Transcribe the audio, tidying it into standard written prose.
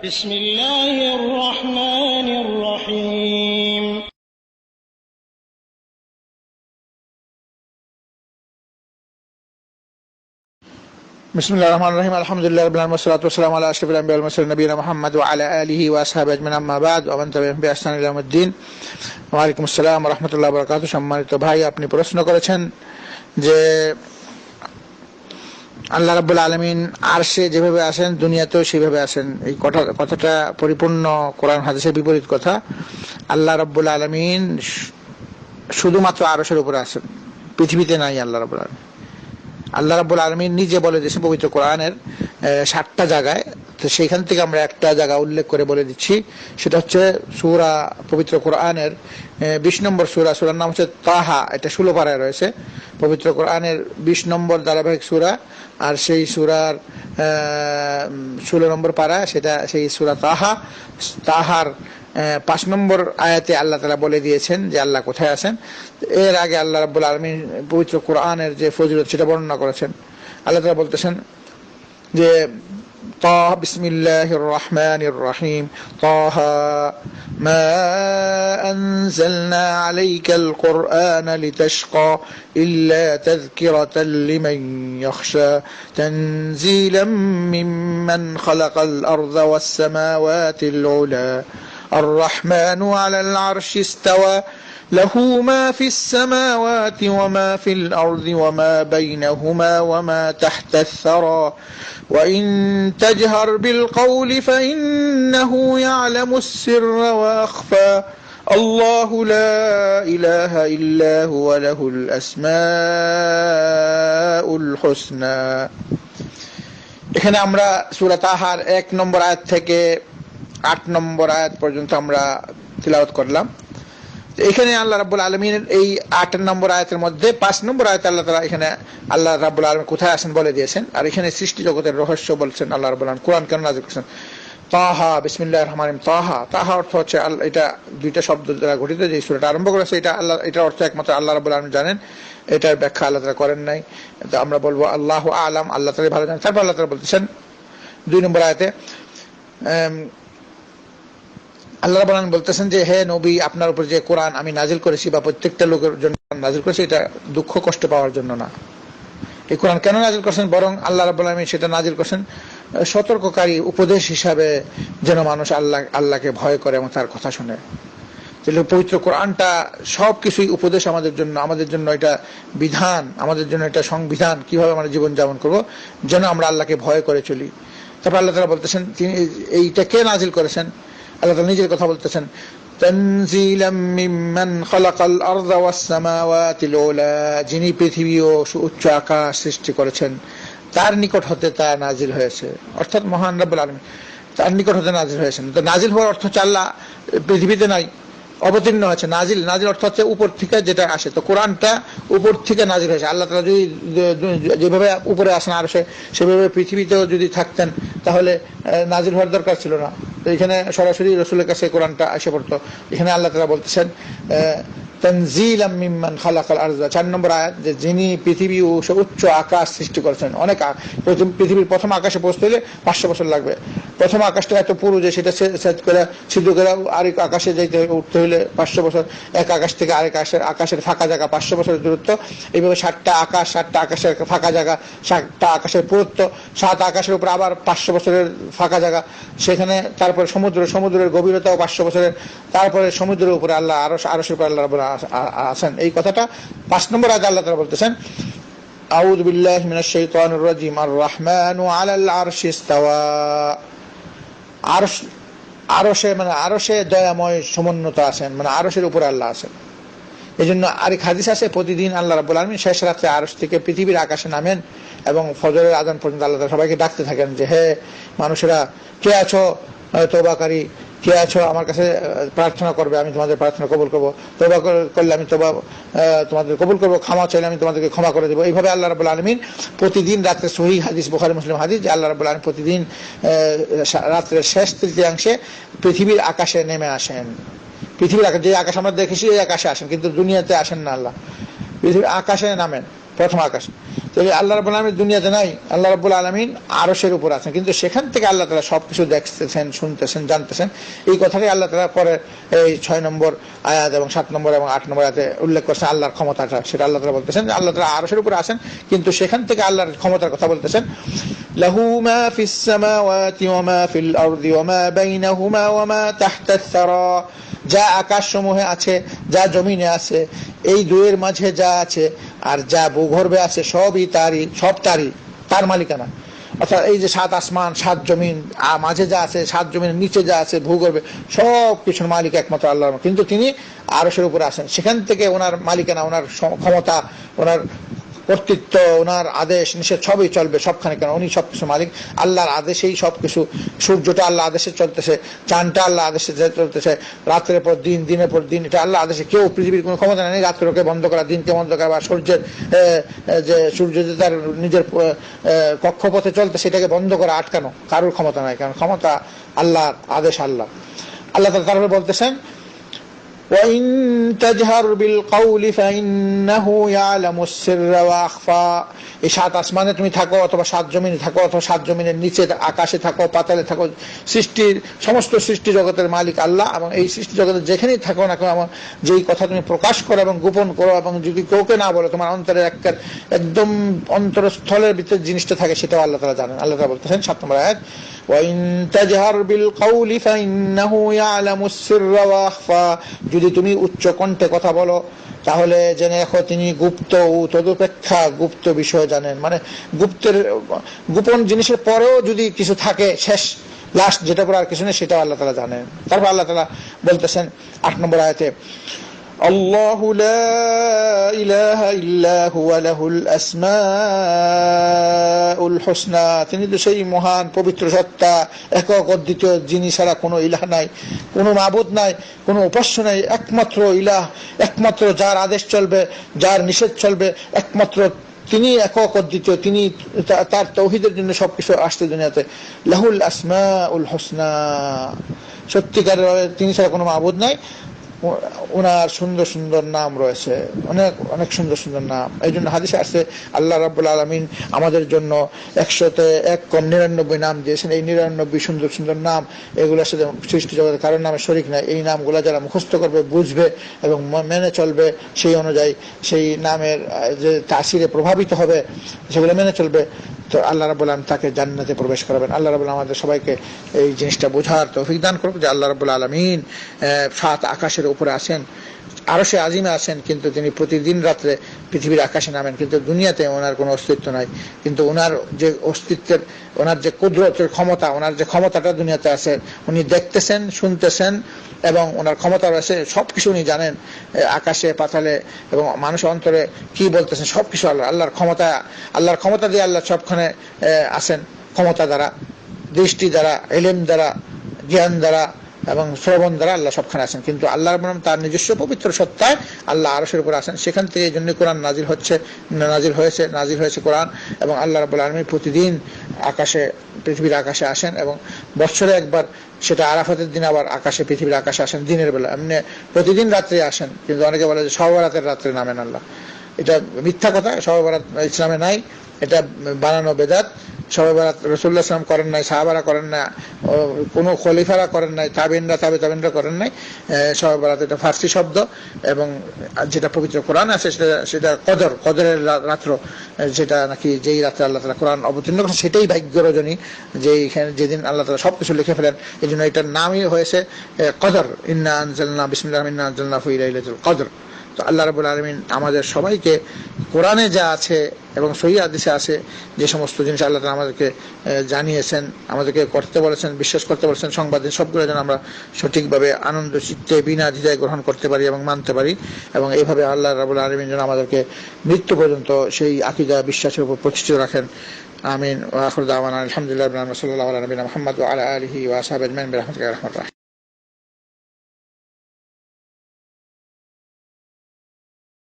بسم الله الرحمن الرحيم بسم الله الرحمن الرحيم الحمد لله رب العالمين والصلاة والسلام على أشرف الأنبياء والمرسلين نبينا محمد وعلى آله وأصحابه أجمعين أما بعد ومن تبعهم بإحسان إلى يوم الدين ওয়ালাইকুম আসসালাম ওয়া রাহমাতুল্লাহি ওয়া বারাকাতুহু। সম্মানিত ভাই, আপনি প্রশ্ন করেছেন যে আল্লাহ রাব্বুল আলামিন আরশে যেভাবে আছেন দুনিয়াতেও সেভাবে আছেন। এই কথাটা পরিপূর্ণ কোরআন হাদিসের বিপরীত কথা। আল্লাহ রাব্বুল আলামিন শুধুমাত্র আরশের উপরে আছেন, পৃথিবীতে নাই। আল্লাহ রাব্বুল আলামিন নিজে বলে দিয়েছেন পবিত্র কোরআনের 7টা জায়গায়। তো সেইখান থেকে আমরা একটা জায়গা উল্লেখ করে বলে দিচ্ছি, সেটা হচ্ছে সূরা, পবিত্র কোরআনের 20 নম্বর সূরার নাম হচ্ছে তাহা। এটা 16 পারায় রয়েছে। পবিত্র কোরআনের 20 নম্বর ধারাবাহিক সূরা, আর সেই সূরার 16 নম্বর পারা, সেটা সেই সূরা তাহার 5 নম্বর আয়াতে আল্লাহ তাআলা বলে দিয়েছেন যে আল্লাহ কোথায় আছেন। এর আগে আল্লাহ রাব্বুল আলামিন পবিত্র কোরআনের যে ফজিলত সেটা বর্ণনা করেছেন। আল্লাহ তাআলা বলতেছেন যে বিসমিল্লাহির রহমানির রহিম তাহা মা আনজালনা আলাইকাল কুরআনা লিতাশকা ইল্লা তাযকিরাতাল লিমান ইয়াখশা তানজিলাম মিম্মান খালাকাল আরযা ওয়াস সামাওয়াতিল উলা الرحمن على العرش استوى له ما في السماوات وما في الأرض وما بينهما وما تحت الثرى وإن تجهر بالقول فإنه يعلم السر وأخفى الله لا إله إلا هو له الأسماء الحسنى। এখানে আমরা সূরা তাহার 1 নম্বর আয়াত থেকে 8 নম্বর আয়াত পর্যন্ত আমরা তিলাওয়াত করলাম। এখানে আল্লাহ রাব্বুল আলামিনের এই 8 নম্বর আয়াতের মধ্যে 5 নম্বর আয়াতে আল্লাহ তাআলা এখানে আল্লাহ রাব্বুল আলামিন কোথায় আছেন বলে দিয়েছেন। আর এখানে সৃষ্টি জগতের রহস্য বলছেন আল্লাহ রাব্বুল আলামিন কোরআন কেন নাযিল করেছেন। তাহা বিসমিল্লাহির রহমানির রহিম। তাহা অর্থ হচ্ছে, এটা দুইটা শব্দ দ্বারা গঠিত। যে সূরাটা আরম্ভ করেছে এটার অর্থ একমাত্র আল্লাহ রাব্বুল আলামিন জানেন। এটার ব্যাখ্যা আল্লাহ তাআলা করেন নাই। তো আমরা বলবো আল্লাহু আ'লাম, আল্লাহ তাআলা ভালো জানেন। তারপর আল্লাহ তাআলা বলতেছেন 2 নম্বর আয়াতে, আল্লাহ রাব্বুল আলামিন বলতেছেন যে হে নবী, আপনার উপর যে কোরআন আমি নাজিল করেছি বা প্রত্যেকটা লোকের জন্য নাজিল করেছি, এটা দুঃখ কষ্ট পাওয়ার জন্য না। এই কোরআন কেন নাজিল করেছেন, বরং আল্লাহ রাব্বুল আলামিন সেটা নাজিল করেছেন সতর্ককারী উপদেশ হিসাবে, যেন মানুষ আল্লাহকে ভয় করে এবং তার কথা শুনে। তাহলে পবিত্র কোরআনটা সবকিছুই উপদেশ আমাদের জন্য এটা বিধান, আমাদের জন্য এটা সংবিধান, কিভাবে আমরা জীবন যাপন করবো যেন আমরা আল্লাহকে ভয় করে চলি। তারপর আল্লাহ তাআলা বলতেছেন তিনি এইটা কে নাজিল করেছেন। আল্লাহ তাআলা নিজের কথা বলতেছেন, তানজিলাম মিম্মান খালাকাল আরযা ওয়াস সামাওয়াতিল উলা, যিনি পৃথিবী ও উচ্চ আকাশ সৃষ্টি করেছেন তার নিকট হতে তা নাজিল হয়েছে। অর্থাৎ মহান রব্বুল আলামিন তার নিকট হতে নাজিল হয়েছেন। তো নাজিল হওয়ার অর্থ হচ্ছে আল্লাহ পৃথিবীতে নাই, অবতীর্ণ হয়েছে। নাজিল অর্থ হচ্ছে উপর থেকে যেটা আসে। তো কোরআনটা উপর থেকে নাজিল হয়েছে। আল্লাহ তাআলা যদি যেভাবে উপরে আসেন আরশে, সেভাবে পৃথিবীতেও যদি থাকতেন তাহলে নাজিল হওয়ার দরকার ছিল না। তো এখানে সরাসরি রাসূলের কাছে কোরআনটা এসে পড়তো। এখানে আল্লাহ তাআলা বলতেছেন তানজিলাম মিম্মান খালাকাল আরযা, 4 নম্বর আয়াত, যে যিনি পৃথিবী ও উচ্চ আকাশ সৃষ্টি করেছেন। পৃথিবীর প্রথম আকাশে পৌঁছতে হলে 500 বছর লাগবে। প্রথম আকাশটা এত পুরো যে সেটা ছিদ্র করে আরেক আকাশে উঠতে হলে 500 বছর। এক আকাশ থেকে আরেক আকাশের ফাঁকা জায়গা 500 বছরের দূরত্ব। এইভাবে 7টা আকাশের ফাঁকা জায়গা, 7টা আকাশের পুরুত্ব, 7 আকাশের উপর আবার 500 বছরের ফাঁকা জায়গা। সেখানে তারপরে সমুদ্রের গভীরতাও 500 বছরের। তারপরে সমুদ্রের উপরে আল্লাহ আরশের উপরে আল্লাহ রাব্বুল আছেন। এই কথাটা 5 নম্বর আয়াতে আল্লাহ তাআলা বলতেছেন, আউযু বিল্লাহি মিনাশ শাইতানির রাজিম, আর রহমানু আলাল আরশি ইস্তাওয়া। আরশে দয়াময় সমুন্নত আছেন, মানে আরশের উপরে আল্লাহ আছেন। এই জন্য আরেক হাদিস আছে, প্রতিদিন আল্লাহ রাব্বুল আলামিন শেষ রাতে আরশ থেকে পৃথিবীর আকাশে নামেন এবং ফজরের আযান পর্যন্ত আল্লাহ তাআলা সবাইকে ডাকতে থাকেন যে হে মানুষেরা, কে আছো তওবাকারী, কে আছো আমার কাছে প্রার্থনা করবে, আমি তোমাদের প্রার্থনা কবুল করবো। তওবা করলে আমি তোমাদের কবুল করবো, ক্ষমা চাইলে আমি তোমাদেরকে ক্ষমা করে দেবো। এইভাবে আল্লাহ রাব্বুল আলামিন প্রতিদিন রাত্রে, সহিহ হাদিস, বুখারী মুসলিম হাদিস, যে আল্লাহ রাব্বুল আলামিন প্রতিদিন রাত্রের শেষ তৃতীয়াংশে পৃথিবীর আকাশে নেমে আসেন। পৃথিবীর আকাশে, যে আকাশ আমরা দেখেছি এই আকাশে আসেন, কিন্তু দুনিয়াতে আসেন না। আল্লাহ পৃথিবীর আকাশে নামেন, প্রথম আকাশ। তো তাহলে আল্লাহ রাব্বুল আলামিন দুনিয়াতে নাই, আল্লাহ রাব্বুল আলামিন আরশের উপর আছেন, কিন্তু সেখান থেকে আল্লাহ তাআলা সবকিছু দেখতেছেন, শুনতেছেন, জানতেছেন। এই কথাটাই আল্লাহ তাআলা পরে এই 6 নম্বর আয়াত এবং 7 নম্বর এবং 8 নম্বর আয়াতে উল্লেখ করছেন আল্লাহর ক্ষমতাটা। সেটা আল্লাহ তাআলা বলতেছেন যে আল্লাহ তাআলা আরশের উপর আছেন, কিন্তু সেখান থেকে আল্লাহর ক্ষমতার কথা বলতেছেন। লাহু মা ফিস সামাওয়াতি ওয়া মা ফিল আরদি ওয়া মা বাইনাহুমা ওয়া মা তাহতাস সারা, যা আকাশসমূহে আছে, যা জমিনে আছে, এই দুয়ের মাঝে যা আছে আর যা ভূগর্ভে আছে সবই তারই, সব তারই, তার মালিকানা। অর্থাৎ এই যে 7 আসমান 7 জমিন, মাঝে যা আছে, 7 জমিনের নিচে যা আছে, ভূগর্ভে সব কিছুর মালিক একমাত্র আল্লাহ, কিন্তু তিনি আরশের উপরে আছেন। সেখান থেকে ওনার মালিকানা, ওনার ক্ষমতা, ওনার কর্তৃত্ব, ওনার আদেশ নিষেধ সবই চলবে সবখানে, কেন উনি সবকিছু মালিক। আল্লাহর আদেশেই সবকিছু, সূর্যটা আল্লাহ আদেশে চলতেছে, চাঁদটা আল্লাহ আদেশে চলতেছে, রাত্রের পর দিন, দিনের পর দিন, এটা আল্লাহ আদেশে। কেউ পৃথিবীর কোনো ক্ষমতা নেই রাত্রকে বন্ধ করা, দিনকে বন্ধ করা, বা সূর্যের যে সূর্য যে তার নিজের কক্ষপথে চলতে সেটাকে বন্ধ করা, আটকানো, কারোর ক্ষমতা নাই, কারণ ক্ষমতা আল্লাহর আদেশ। আল্লাহ তারপরে বলতেছেন وَإِن تَجْهَرْ بِالْقَوْلِ فَإِنَّهُ يَعْلَمُ السِّرَّ وَأَخْفَى, এই 7 আসমানে তুমি থাকো অথবা 7 জমিনে থাকো অথবা 7 জমিনের নিচে, আকাশে থাকো, পাতালে থাকো, সৃষ্টির সমস্ত সৃষ্টি জগতের মালিক আল্লাহ। এবং এই সৃষ্টি জগতে যেখানেই থাকো না কেন, যেই কথা তুমি প্রকাশ করো এবং গোপন করো, এবং যদি কাউকে না বলো, তোমার অন্তরের একদম অন্তরস্থলের ভিতরে জিনিসটা থাকে, সেটাও আল্লাহ তাআলা জানেন। আল্লাহ তাআলা বলতেছেন 7 নম্বর আয়াত, وَإِن تَجْهَرْ بِالْقَوْلِ فَإِنَّهُ يَعْلَمُ السِّرَّ وَأَخْفَى, যদি তুমি উচ্চ কণ্ঠে কথা বলো তাহলে জেনে রাখো তিনি গুপ্ত ও তদুপেক্ষা গুপ্ত বিষয় জানেন। মানে গোপন জিনিসের পরেও যদি কিছু থাকে, শেষ লাস্ট যেটা পরে আর কিছু নেই, সেটাও আল্লাহ তাআলা জানেন। তারপর আল্লাহ তাআলা বলতেছেন 8 নম্বর আয়াতে, আল্লাহু লা ইলাহা ইল্লা হুয়া লাহুল আসমাউল হুসনা, তিনি তো সেই মহান পবিত্র সত্তা, একক অদ্বিতীয়, যিনি ছাড়া কোনো ইলাহ নাই, কোনো মাবুদ নাই, কোনো উপাস্য নাই, একমাত্র ইলাহ, একমাত্র যার আদেশ চলবে, যার নিষেধ চলবে, একমাত্র তিনি একক অদ্বিতীয়, তিনি তার তাওহীদের জন্য সবকিছু আসছে দুনিয়াতে। লাহুল আসমাউল হুসনা, সত্যিকার তিনি ছাড়া কোনো মাবুদ নাই, ওনার সুন্দর সুন্দর নাম রয়েছে, অনেক অনেক সুন্দর সুন্দর নাম। এই জন্য হাদিসে আসছে আল্লাহ রাব্বুল আলামিন আমাদের জন্য 199 নাম দিয়েছেন। এই 99 সুন্দর সুন্দর নাম, এগুলোর সাথে সৃষ্টি জগতের কারোর নামে শরীক নাই। এই নামগুলো যারা মুখস্থ করবে, বুঝবে এবং মেনে চলবে, সেই অনুযায়ী সেই নামের যে তাসিরে প্রভাবিত হবে, সেগুলো মেনে চলবে, তো আল্লাহ রাব্বুল আলামিন তাকে জান্নাতে প্রবেশ করাবেন। আল্লাহ রাব্বুল আমাদের সবাইকে এই জিনিসটা বোঝার তৌফিক দান করুন যে আল্লাহ রাব্বুল আলামিন 7 আকাশের উপরে আছেন, আরশে আজিমে আছেন, কিন্তু তিনি প্রতিদিন রাত্রে পৃথিবীর আকাশে নামেন, কিন্তু দুনিয়াতে ওনার কোনো অস্তিত্ব নাই। কিন্তু ওনার যে অস্তিত্বের, ওনার যে কুদরতের ক্ষমতা, ওনার যে ক্ষমতাটা দুনিয়াতে আছে, উনি দেখতেছেন, শুনতেছেন এবং ওনার ক্ষমতা রয়েছে, সবকিছু উনি জানেন, আকাশে পাতালে এবং মানুষের অন্তরে কি বলতেছেন, সবকিছু আল্লাহর ক্ষমতা দিয়ে আল্লাহ সবখানে আছেন। ক্ষমতা দ্বারা, দৃষ্টি দ্বারা, ইলম দ্বারা, জ্ঞান দ্বারা এবং শ্রবণ দ্বারা আল্লাহ সবখানে আছেন, কিন্তু আল্লাহ রাব্বুল আলামিন তার নিজস্ব পবিত্র সত্তায় আল্লাহ আরশের উপর আছেন। সেখান থেকে এই জন্য কোরআন নাজিল হয়েছে কোরআন। এবং আল্লাহ রাব্বুল আলামিন প্রতিদিন পৃথিবীর আকাশে আসেন, এবং বছরে একবার, সেটা আরাফাতের দিন আবার পৃথিবীর আকাশে আসেন দিনের বেলা, এমনি প্রতিদিন রাত্রে আসেন। কিন্তু অনেকে বলে যে শবে বরাতের রাত্রে নামেন আল্লাহ, এটা মিথ্যা কথা। শবে বরাত ইসলামে নাই, এটা বানানো বেদাত। শবে বরাত রাসূলুল্লাহ সাল্লাল্লাহু আলাইহি ওয়াসাল্লাম করেন নাই, সাহাবারা করেন না, কোনো খলিফারা করেন নাই, তাবেঈনরা করেন নাই। শবে বরাত এটা ফার্সি শব্দ, এবং যেটা পবিত্র কোরআন আছে সেটা কদরের রাত্র, যেটা নাকি যেই রাত্রে আল্লাহ তাআলা কোরআন অবতীর্ণ করেন, সেটাই ভাগ্য রজনী, যেদিন আল্লাহ তাআলা সবকিছু লিখে ফেলেন। এই জন্য এটার নামই হয়েছে কদর। ইন্না আনজালনা বিসমিল্লাহির রহমানির রহিম, ইন্না আনজালনাহু ফি লাইলাতুল কদর। তো আল্লাহ রাব্বুল আলামিন আমাদের সবাইকে কোরআনে যা আছে এবং সহিহ হাদিসে আছে, যে সমস্ত জিনিস আল্লাহ তাআলা আমাদেরকে জানিয়েছেন, আমাদেরকে করতে বলেছেন, বিশ্বাস করতে বলেছেন, সংবাদ দিন, সবগুলো যেন আমরা সঠিকভাবে আনন্দ চিত্তে বিনা দ্বিধায় গ্রহণ করতে পারি এবং মানতে পারি। এবং এইভাবে আল্লাহ রাব্বুল আলামিন যেন আমাদেরকে মৃত্যু পর্যন্ত সেই আকীদা, বিশ্বাসের উপর প্রতিষ্ঠিত রাখেন। আমিন। ওয়া আখিরু দাওয়ানা আলহামদুলিল্লাহি রাব্বিল আলামিন, সাল্লাল্লাহু আলা নবিয়িনা মুহাম্মদ ওয়া আলা আলিহি ওয়া আসহাবিহি আজমাইন বিরহমাতিকা ইয়া আরহামার রাহিমিন।